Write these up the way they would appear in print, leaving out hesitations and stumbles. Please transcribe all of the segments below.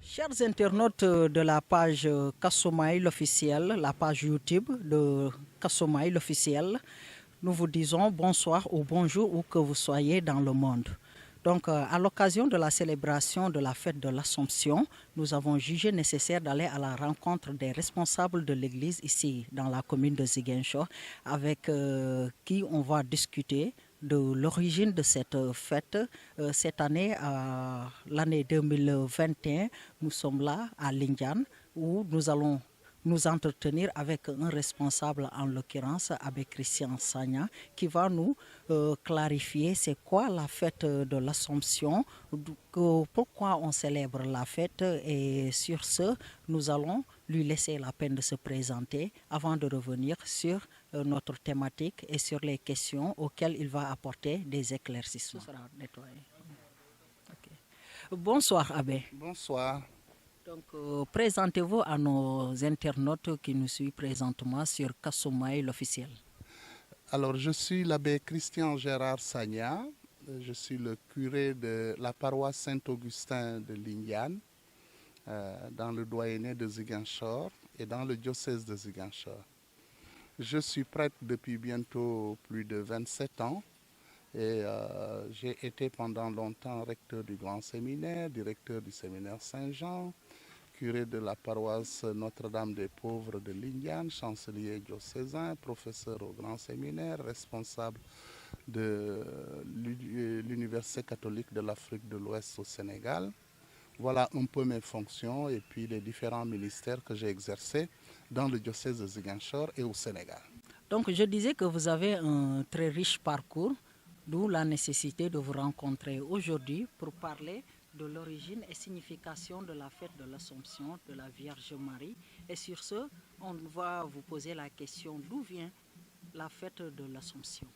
Chers internautes de la page Kassomaïl officielle, la page YouTube de Kassomaïl officielle, nous vous disons bonsoir ou bonjour où que vous soyez dans le monde. Donc, à l'occasion de la célébration de la fête de l'Assomption, nous avons jugé nécessaire d'aller à la rencontre des responsables de l'église ici dans la commune de Ziguinchor, avec qui on va discuter de l'origine de cette fête. Cette année, l'année 2021, nous sommes là à Lindiane où nous allons nous entretenir avec un responsable, en l'occurrence avec Christian Sagna, qui va nous clarifier c'est quoi la fête de l'Assomption, pourquoi on célèbre la fête, et sur ce, nous allons lui laisser la peine de se présenter avant de revenir sur notre thématique et sur les questions auxquelles il va apporter des éclaircissements. Ce sera nettoyé. Okay. Bonsoir Abbé. Bonsoir. Donc, présentez-vous à nos internautes qui nous suivent présentement sur Kassomaïl l'officiel. Alors, je suis l'abbé Christian Gérard Sagna. Je suis le curé de la paroisse Saint-Augustin de Lindiane, dans le doyenné de Ziguinchor et dans le diocèse de Ziguinchor. Je suis prêtre depuis bientôt plus de 27 ans et j'ai été pendant longtemps recteur du Grand Séminaire, directeur du Séminaire Saint-Jean, curé de la paroisse Notre-Dame des Pauvres de Lindiane, chancelier diocésain, professeur au Grand Séminaire, responsable de l'Université catholique de l'Afrique de l'Ouest au Sénégal. Voilà un peu mes fonctions et puis les différents ministères que j'ai exercés dans le diocèse de Ziguinchor et au Sénégal. Donc je disais que vous avez un très riche parcours, d'où la nécessité de vous rencontrer aujourd'hui pour parler de l'origine et signification de la fête de l'Assomption de la Vierge Marie. Et sur ce, on va vous poser la question, d'où vient la fête de l'Assomption?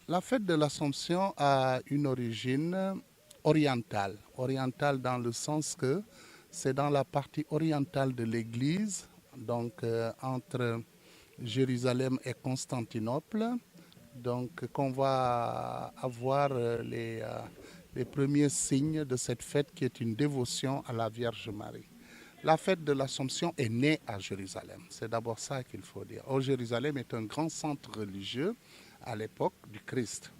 La fête de l'Assomption a une origine orientale. Orientale dans le sens que c'est dans la partie orientale de l'Église, donc entre Jérusalem et Constantinople, donc qu'on va avoir les premiers signes de cette fête qui est une dévotion à la Vierge Marie. La fête de l'Assomption est née à Jérusalem, c'est d'abord ça qu'il faut dire. Or, Jérusalem est un grand centre religieux à l'époque du Christ.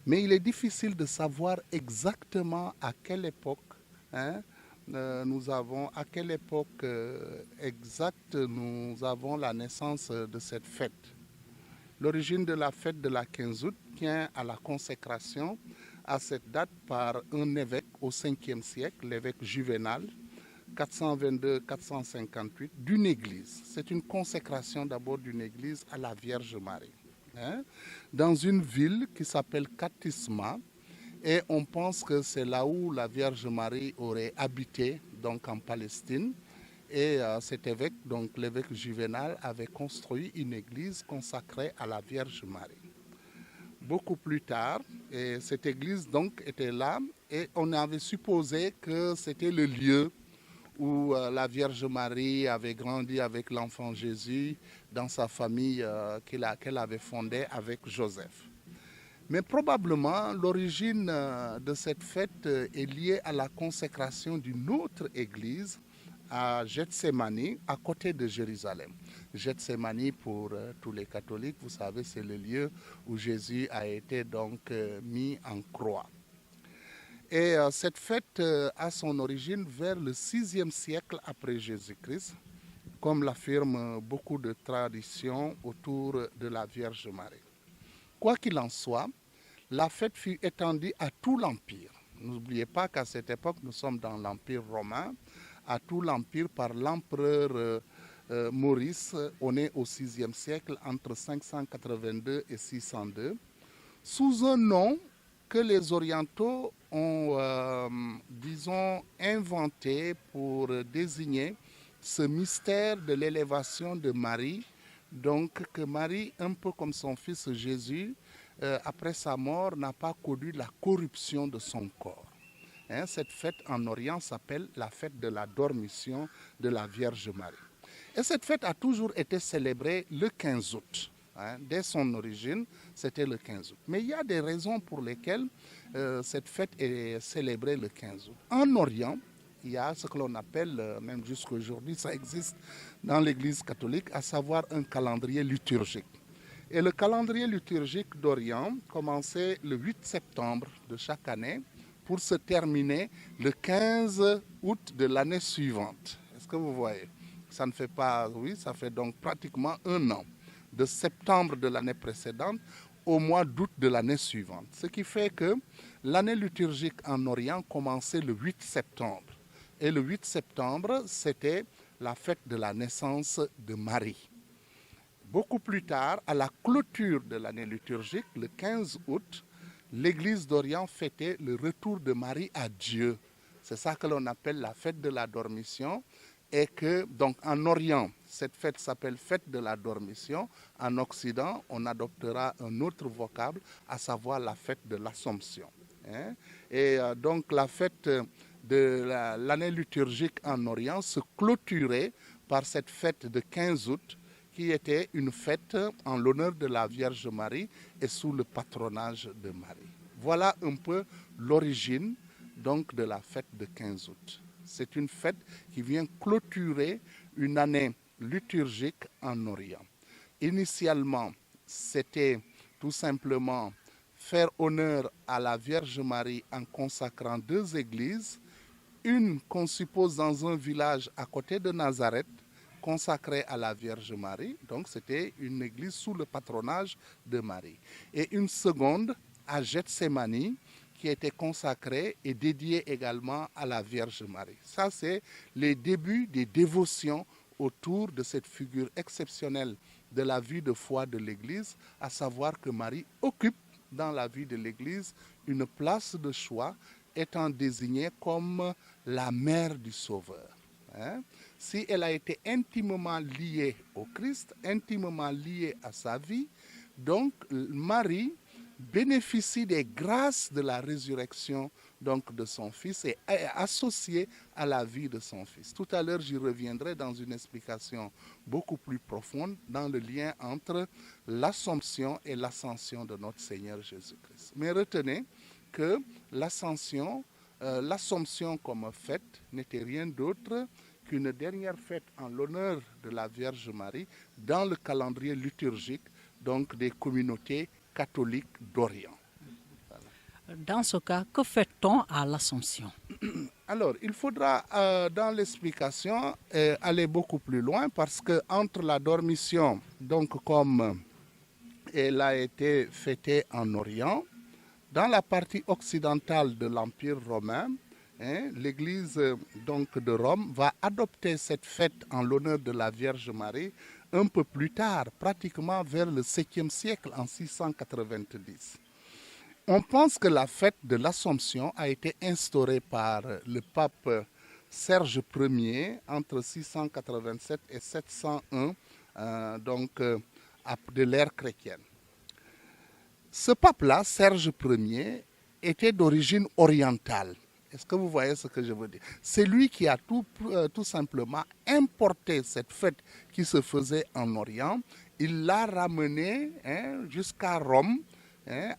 Mais il est difficile de savoir exactement à quelle époque nous avons la naissance de cette fête. L'origine de la fête de la 15 août tient à la consécration à cette date par un évêque au 5e siècle, l'évêque Juvénal, 422-458, d'une église. C'est une consécration d'abord d'une église à la Vierge Marie, dans une ville qui s'appelle Katisma, et on pense que c'est là où la Vierge Marie aurait habité, donc en Palestine. Et cet évêque, donc l'évêque Juvénal, avait construit une église consacrée à la Vierge Marie. Beaucoup plus tard, et cette église donc était là, et on avait supposé que c'était le lieu où la Vierge Marie avait grandi avec l'enfant Jésus dans sa famille qu'elle avait fondée avec Joseph. Mais probablement, l'origine de cette fête est liée à la consécration d'une autre église à Gethsémani, à côté de Jérusalem. Gethsémani, pour tous les catholiques, vous savez, c'est le lieu où Jésus a été donc mis en croix. Et cette fête a son origine vers le 6e siècle après Jésus-Christ, comme l'affirment beaucoup de traditions autour de la Vierge Marie. Quoi qu'il en soit, la fête fut étendue à tout l'Empire. N'oubliez pas qu'à cette époque, nous sommes dans l'Empire romain, à tout l'Empire par l'empereur Maurice, né au 6e siècle, entre 582 et 602, sous un nom que les orientaux ont, disons, inventé pour désigner ce mystère de l'élévation de Marie, donc que Marie, un peu comme son fils Jésus, après sa mort, n'a pas connu la corruption de son corps. Cette fête en Orient s'appelle la fête de la Dormition de la Vierge Marie. Et cette fête a toujours été célébrée le 15 août. Dès son origine, c'était le 15 août. Mais il y a des raisons pour lesquelles cette fête est célébrée le 15 août. En Orient, il y a ce que l'on appelle, même jusqu'à aujourd'hui, ça existe dans l'Église catholique, à savoir un calendrier liturgique. Et le calendrier liturgique d'Orient commençait le 8 septembre de chaque année pour se terminer le 15 août de l'année suivante. Est-ce que vous voyez? Ça ne fait pas, oui, ça fait donc pratiquement un an, de septembre de l'année précédente au mois d'août de l'année suivante. Ce qui fait que l'année liturgique en Orient commençait le 8 septembre. Et le 8 septembre, c'était la fête de la naissance de Marie. Beaucoup plus tard, à la clôture de l'année liturgique, le 15 août, l'Église d'Orient fêtait le retour de Marie à Dieu. C'est ça que l'on appelle la fête de la Dormition. Et que, donc, en Orient, cette fête s'appelle fête de la Dormition. En Occident, on adoptera un autre vocable, à savoir la fête de l'Assomption. Et donc, la fête de l'année liturgique en Orient se clôturait par cette fête de 15 août, qui était une fête en l'honneur de la Vierge Marie et sous le patronage de Marie. Voilà un peu l'origine donc de la fête de 15 août. C'est une fête qui vient clôturer une année liturgique en Orient. Initialement, c'était tout simplement faire honneur à la Vierge Marie en consacrant deux églises, une qu'on suppose dans un village à côté de Nazareth, consacrée à la Vierge Marie, donc c'était une église sous le patronage de Marie. Et une seconde à Gethsémani, qui était consacrée et dédiée également à la Vierge Marie. Ça, c'est les débuts des dévotions autour de cette figure exceptionnelle de la vie de foi de l'Église, à savoir que Marie occupe dans la vie de l'Église une place de choix, étant désignée comme la mère du Sauveur. Si elle a été intimement liée au Christ, intimement liée à sa vie, donc Marie bénéficie des grâces de la résurrection donc de son fils et est associée à la vie de son fils. Tout à l'heure, j'y reviendrai dans une explication beaucoup plus profonde dans le lien entre l'Assomption et l'ascension de notre Seigneur Jésus-Christ. Mais retenez que l'Assomption comme fête n'était rien d'autre qu'une dernière fête en l'honneur de la Vierge Marie dans le calendrier liturgique donc des communautés catholiques d'Orient. Voilà. Dans ce cas, que fait-on à l'Assomption? Alors, il faudra dans l'explication aller beaucoup plus loin parce que entre la Dormition, donc comme elle a été fêtée en Orient, dans la partie occidentale de l'Empire romain, l'Église donc de Rome va adopter cette fête en l'honneur de la Vierge Marie un peu plus tard, pratiquement vers le 7e siècle, en 690. On pense que la fête de l'Assomption a été instaurée par le pape Serge Ier entre 687 et 701 de l'ère chrétienne. Ce pape-là, Serge Ier, était d'origine orientale. Est-ce que vous voyez ce que je veux dire? C'est lui qui a tout simplement importé cette fête qui se faisait en Orient. Il l'a ramenée jusqu'à Rome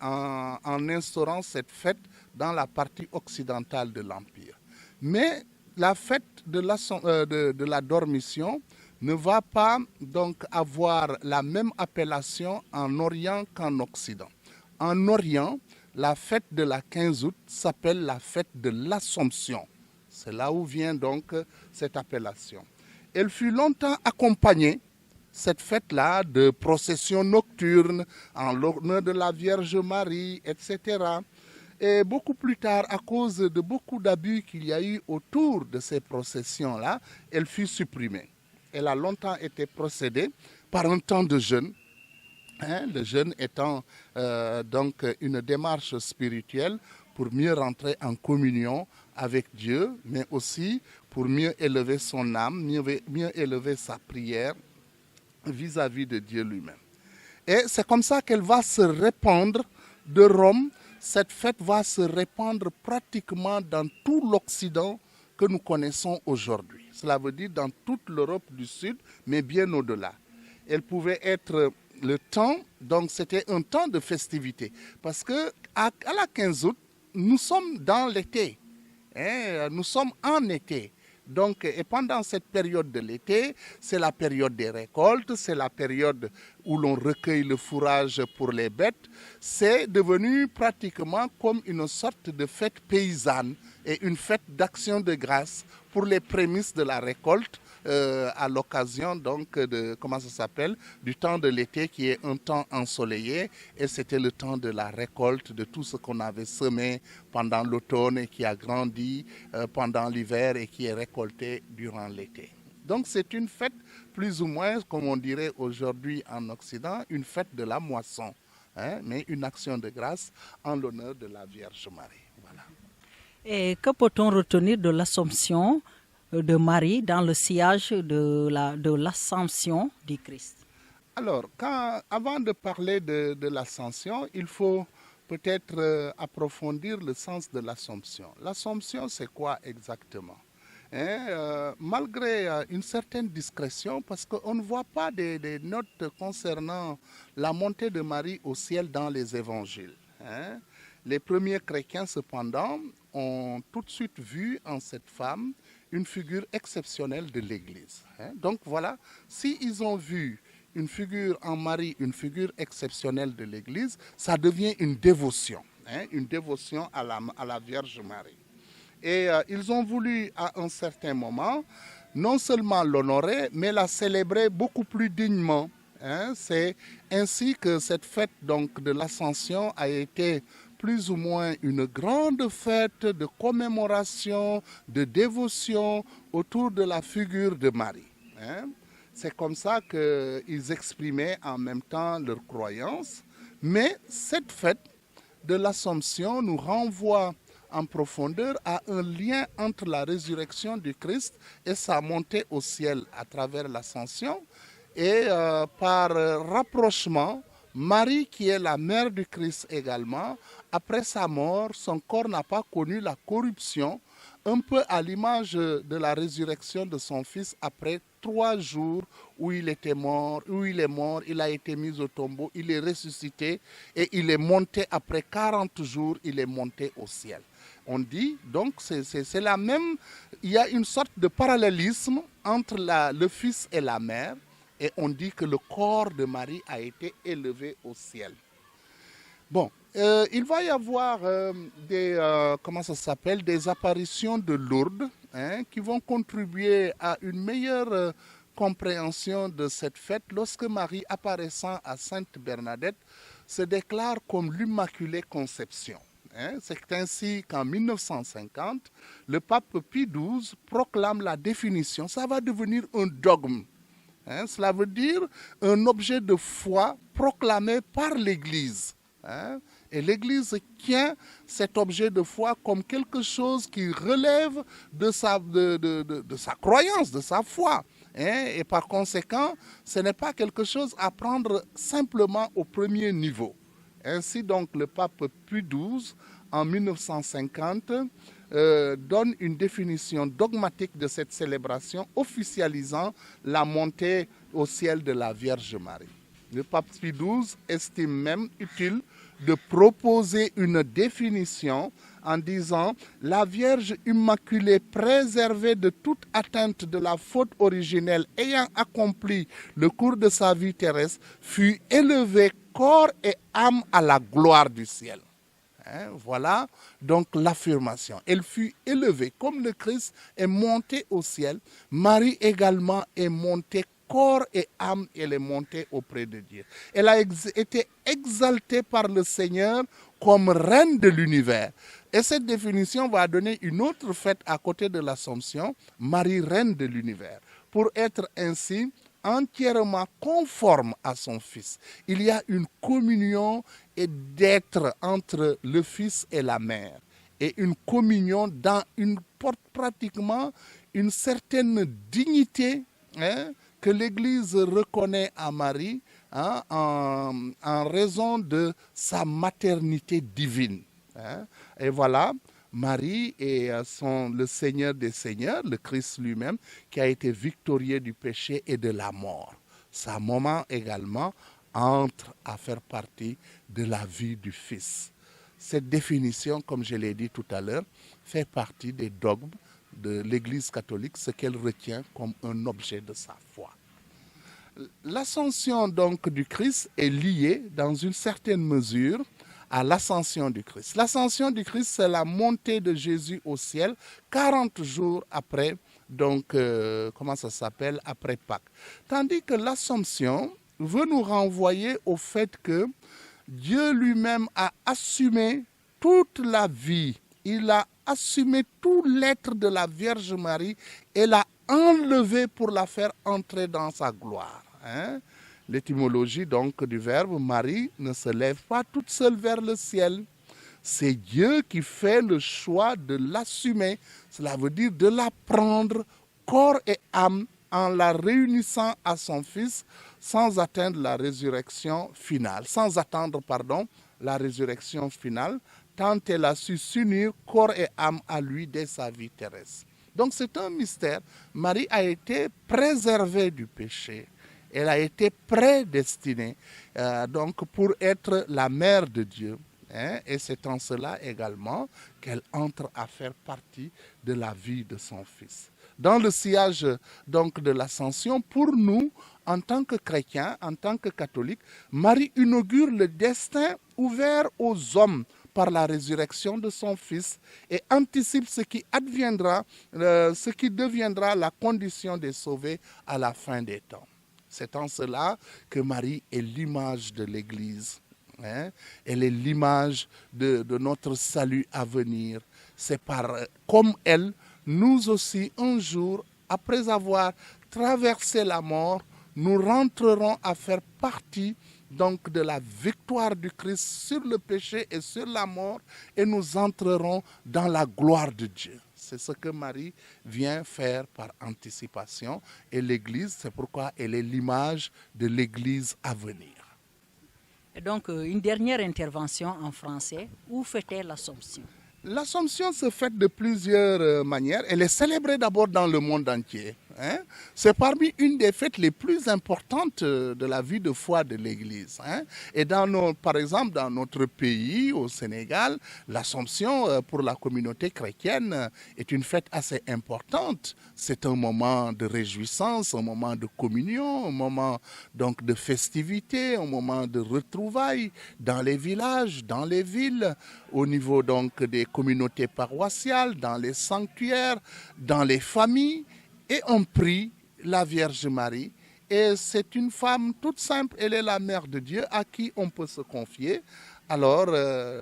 en instaurant cette fête dans la partie occidentale de l'Empire. Mais la fête de la Dormition ne va pas donc avoir la même appellation en Orient qu'en Occident. En Orient, la fête de la 15 août s'appelle la fête de l'Assomption. C'est là où vient donc cette appellation. Elle fut longtemps accompagnée, cette fête-là, de processions nocturnes en l'honneur de la Vierge Marie, etc. Et beaucoup plus tard, à cause de beaucoup d'abus qu'il y a eu autour de ces processions-là, elle fut supprimée. Elle a longtemps été procédée par un temps de jeûne. Le jeûne étant donc une démarche spirituelle pour mieux rentrer en communion avec Dieu, mais aussi pour mieux élever son âme, mieux élever sa prière vis-à-vis de Dieu lui-même. Et c'est comme ça qu'elle va se répandre de Rome. Cette fête va se répandre pratiquement dans tout l'Occident que nous connaissons aujourd'hui. Cela veut dire dans toute l'Europe du Sud, mais bien au-delà. Elle pouvait être le temps, donc c'était un temps de festivité. Parce qu'à la 15 août, nous sommes dans l'été. Nous sommes en été. Donc, et pendant cette période de l'été, c'est la période des récoltes, c'est la période où l'on recueille le fourrage pour les bêtes. C'est devenu pratiquement comme une sorte de fête paysanne et une fête d'action de grâce pour les prémices de la récolte à l'occasion donc de, comment ça s'appelle, du temps de l'été qui est un temps ensoleillé, et c'était le temps de la récolte de tout ce qu'on avait semé pendant l'automne et qui a grandi pendant l'hiver et qui est récolté durant l'été. Donc c'est une fête plus ou moins, comme on dirait aujourd'hui en Occident, une fête de la moisson, mais une action de grâce en l'honneur de la Vierge Marie. Voilà. Et que peut-on retenir de l'Assomption de Marie dans le sillage de l'Ascension du Christ? Alors, avant de parler de l'Ascension, il faut peut-être approfondir le sens de l'Assomption. L'Assomption, c'est quoi exactement? Malgré une certaine discrétion, parce qu'on ne voit pas des notes concernant la montée de Marie au ciel dans les évangiles. Les premiers chrétiens, cependant, ont tout de suite vu en cette femme une figure exceptionnelle de l'Église. Donc voilà, s'ils ont vu une figure en Marie, une figure exceptionnelle de l'Église, ça devient une dévotion à la Vierge Marie. Et ils ont voulu à un certain moment non seulement l'honorer, mais la célébrer beaucoup plus dignement. C'est ainsi que cette fête donc, de l'Ascension a été plus ou moins une grande fête de commémoration, de dévotion autour de la figure de Marie. C'est comme ça qu'ils exprimaient en même temps leur croyance. Mais cette fête de l'Assomption nous renvoie en profondeur à un lien entre la résurrection du Christ et sa montée au ciel à travers l'Ascension. Et par rapprochement, Marie, qui est la mère du Christ également, après sa mort, son corps n'a pas connu la corruption, un peu à l'image de la résurrection de son fils après 3 jours où il est mort, il a été mis au tombeau, il est ressuscité et il est monté après 40 jours, il est monté au ciel. On dit, donc, c'est la même, il y a une sorte de parallélisme entre le fils et la mère, et on dit que le corps de Marie a été élevé au ciel. Bon, il va y avoir des apparitions de Lourdes qui vont contribuer à une meilleure compréhension de cette fête lorsque Marie, apparaissant à Sainte Bernadette, se déclare comme l'Immaculée Conception. C'est ainsi qu'en 1950, le pape Pie XII proclame la définition. Ça va devenir un dogme. Cela veut dire un objet de foi proclamé par l'Église. Et l'Église tient cet objet de foi comme quelque chose qui relève de sa croyance, de sa foi. Et par conséquent, ce n'est pas quelque chose à prendre simplement au premier niveau. Ainsi donc, le pape Pie XII, en 1950, donne une définition dogmatique de cette célébration, officialisant la montée au ciel de la Vierge Marie. Le pape Pie XII estime même utile de proposer une définition en disant « La Vierge Immaculée, préservée de toute atteinte de la faute originelle, ayant accompli le cours de sa vie terrestre, fut élevée corps et âme à la gloire du ciel. » Voilà donc l'affirmation. Elle fut élevée comme le Christ est monté au ciel. Marie également est montée corps et âme, elle est montée auprès de Dieu. Elle a été exaltée par le Seigneur comme reine de l'univers. Et cette définition va donner une autre fête à côté de l'Assomption, Marie, reine de l'univers, pour être ainsi entièrement conforme à son Fils. Il y a une communion et d'être entre le Fils et la Mère, et une communion dans pratiquement une certaine dignité, hein, que l'Église reconnaît à Marie, hein, en raison de sa maternité divine. Hein. Et voilà, Marie est le Seigneur des Seigneurs, le Christ lui-même, qui a été victorieux du péché et de la mort. Sa maman également entre à faire partie de la vie du Fils. Cette définition, comme je l'ai dit tout à l'heure, fait partie des dogmes de l'Église catholique, ce qu'elle retient comme un objet de sa foi. L'ascension donc du Christ est liée dans une certaine mesure à l'ascension du Christ. L'ascension du Christ, c'est la montée de Jésus au ciel 40 jours après, donc, après Pâques. Tandis que l'Assomption veut nous renvoyer au fait que Dieu lui-même a assumé toute la vie. Il a assumé tout l'être de la Vierge Marie et l'a enlevé pour la faire entrer dans sa gloire. Hein? L'étymologie donc du verbe Marie ne se lève pas toute seule vers le ciel. C'est Dieu qui fait le choix de l'assumer. Cela veut dire de la prendre corps et âme en la réunissant à son Fils sans attendre la résurrection finale. Sans attendre, la résurrection finale, tant elle a su s'unir corps et âme à lui dès sa vie terrestre. Donc c'est un mystère. Marie a été préservée du péché. Elle a été prédestinée donc pour être la mère de Dieu. Hein, et c'est en cela également qu'elle entre à faire partie de la vie de son Fils. Dans le sillage donc de l'Ascension, pour nous, en tant que chrétiens, en tant que catholiques, Marie inaugure le destin ouvert aux hommes par la résurrection de son Fils et anticipe ce qui adviendra, ce qui deviendra la condition des sauvés à la fin des temps. C'est en cela que Marie est l'image de l'Église. Hein? Elle est l'image de notre salut à venir. C'est comme elle, nous aussi, un jour, après avoir traversé la mort, nous rentrerons à faire partie donc de la victoire du Christ sur le péché et sur la mort, et nous entrerons dans la gloire de Dieu. C'est ce que Marie vient faire par anticipation. Et l'Église, c'est pourquoi elle est l'image de l'Église à venir. Et donc, une dernière intervention en français. Où fêter l'Assomption? L'Assomption se fête de plusieurs manières. Elle est célébrée d'abord dans le monde entier. Hein? C'est parmi une des fêtes les plus importantes de la vie de foi de l'Église. Hein? Et par exemple, dans notre pays, au Sénégal, l'Assomption pour la communauté chrétienne est une fête assez importante. C'est un moment de réjouissance, un moment de communion, un moment donc de festivité, un moment de retrouvailles dans les villages, dans les villes, au niveau donc des communautés paroissiales, dans les sanctuaires, dans les familles. Et on prie la Vierge Marie. Et c'est une femme toute simple, elle est la mère de Dieu à qui on peut se confier. Alors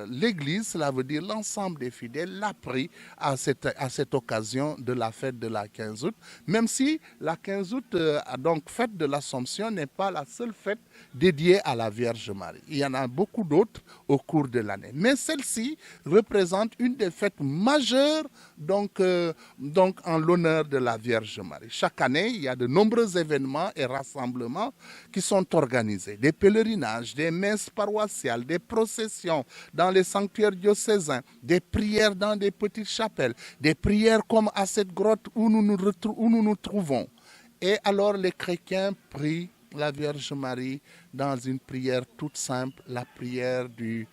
l'Église, cela veut dire l'ensemble des fidèles, l'a pris à cette occasion de la fête de la 15 août. Même si la 15 août, donc fête de l'Assomption, n'est pas la seule fête dédiée à la Vierge Marie. Il y en a beaucoup d'autres au cours de l'année. Mais celle-ci représente une des fêtes majeures donc en l'honneur de la Vierge Marie. Chaque année, il y a de nombreux événements et rassemblements qui sont organisés. Des pèlerinages, des messes paroissiales, des processions dans les sanctuaires diocésains, des prières dans des petites chapelles, des prières comme à cette grotte où nous nous trouvons. Et alors les chrétiens prient la Vierge Marie dans une prière toute simple, la prière du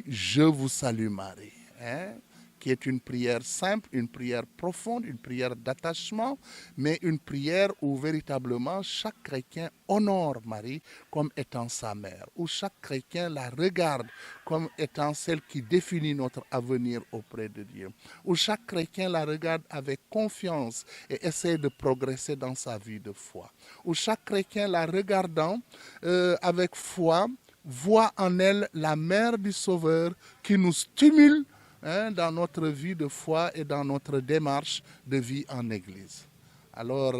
Je vous salue Marie. Hein? Qui est une prière simple, une prière profonde, une prière d'attachement, mais une prière où véritablement chaque chrétien honore Marie comme étant sa mère, où chaque chrétien la regarde comme étant celle qui définit notre avenir auprès de Dieu, où chaque chrétien la regarde avec confiance et essaie de progresser dans sa vie de foi, où chaque chrétien la regardant avec foi voit en elle la mère du Sauveur qui nous stimule dans notre vie de foi et dans notre démarche de vie en Église. Alors,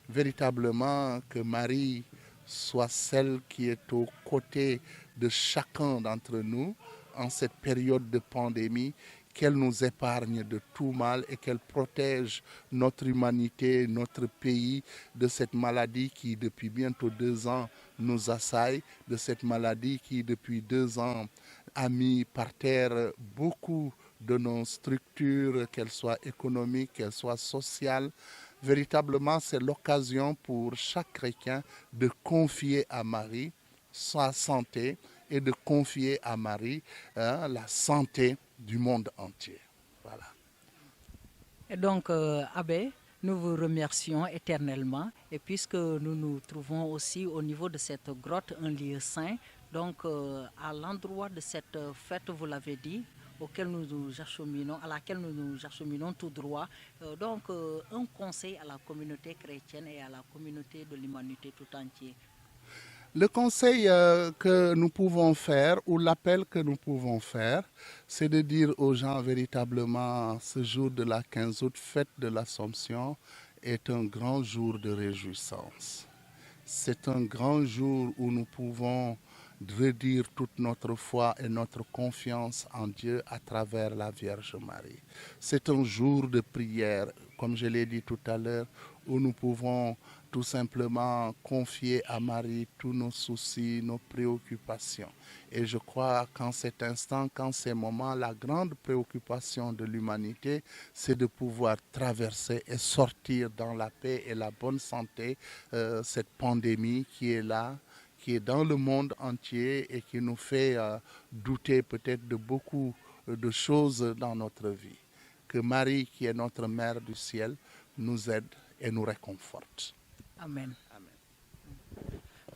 véritablement, que Marie soit celle qui est aux côtés de chacun d'entre nous en cette période de pandémie qu'elle nous épargne de tout mal et qu'elle protège notre humanité, notre pays de cette maladie qui depuis bientôt 2 ans nous assaille, de cette maladie qui depuis 2 ans a mis par terre beaucoup de nos structures, qu'elles soient économiques, qu'elles soient sociales. Véritablement, c'est l'occasion pour chaque chrétien de confier à Marie sa santé et de confier à Marie la santé du monde entier. Voilà. Et donc, Abbé, nous vous remercions éternellement. Et puisque nous nous trouvons aussi au niveau de cette grotte, un lieu saint, donc à l'endroit de cette fête, vous l'avez dit, à laquelle nous nous acheminons tout droit. Donc, un conseil à la communauté chrétienne et à la communauté de l'humanité tout entière. Le conseil que nous pouvons faire, ou l'appel que nous pouvons faire, c'est de dire aux gens véritablement, ce jour de la 15 août, fête de l'Assomption, est un grand jour de réjouissance. C'est un grand jour où nous pouvons redire toute notre foi et notre confiance en Dieu à travers la Vierge Marie. C'est un jour de prière, comme je l'ai dit tout à l'heure, où nous pouvons tout simplement confier à Marie tous nos soucis, nos préoccupations. Et je crois qu'en cet instant, qu'en ces moments, la grande préoccupation de l'humanité, c'est de pouvoir traverser et sortir dans la paix et la bonne santé cette pandémie qui est là, qui est dans le monde entier et qui nous fait douter peut-être de beaucoup de choses dans notre vie. Que Marie, qui est notre Mère du ciel, nous aide et nous réconforte. Amen.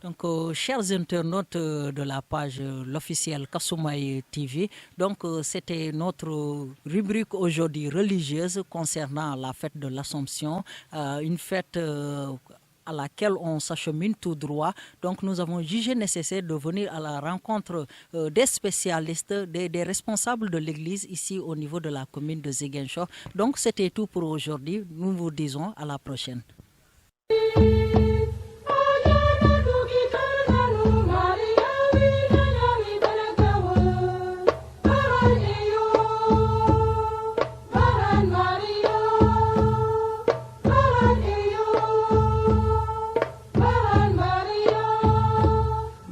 Donc, chers internautes de la page l'officiel Kasumai TV, donc c'était notre rubrique aujourd'hui religieuse concernant la fête de l'Assomption, une fête à laquelle on s'achemine tout droit. Donc nous avons jugé nécessaire de venir à la rencontre des spécialistes, des responsables de l'église ici au niveau de la commune de Ziguinchor. Donc c'était tout pour aujourd'hui. Nous vous disons à la prochaine.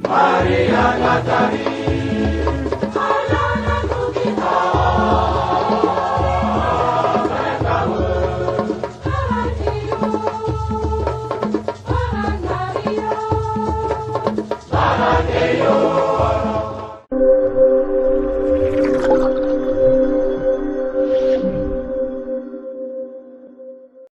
Maria Catarina.